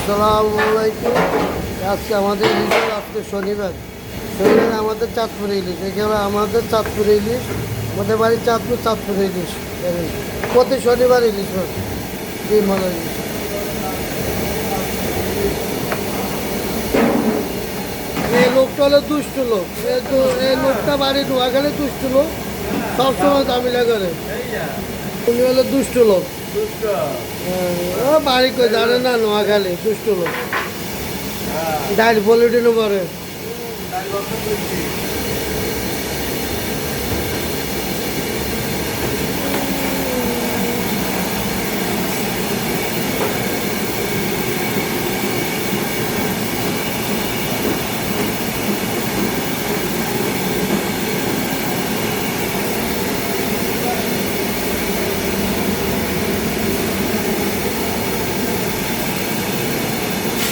আসসালামু আলাইকুম। আজকে আমাদের ইলিশ, আজকে শনিবার আমাদের চাঁদপুরে ইলিশ, এখানে আমাদের চাঁদপুরে ইলিশ, আমাদের বাড়ি চাঁদপুরে ইলিশ। প্রতি শনিবার ইলিশ হয়, ভালো ইলিশ। এই লোকটা হলো দুষ্টু লোক, এই লোকটা বাড়ি নোয়াখালী দুষ্টু লোক, সবসময় দামিলা করে। উনি হলো দুষ্টু লোক, ও বাড়ি কই জানে না, নোয়াখালী দুষ্টু লোক। ডাইল পলিটিনও করে।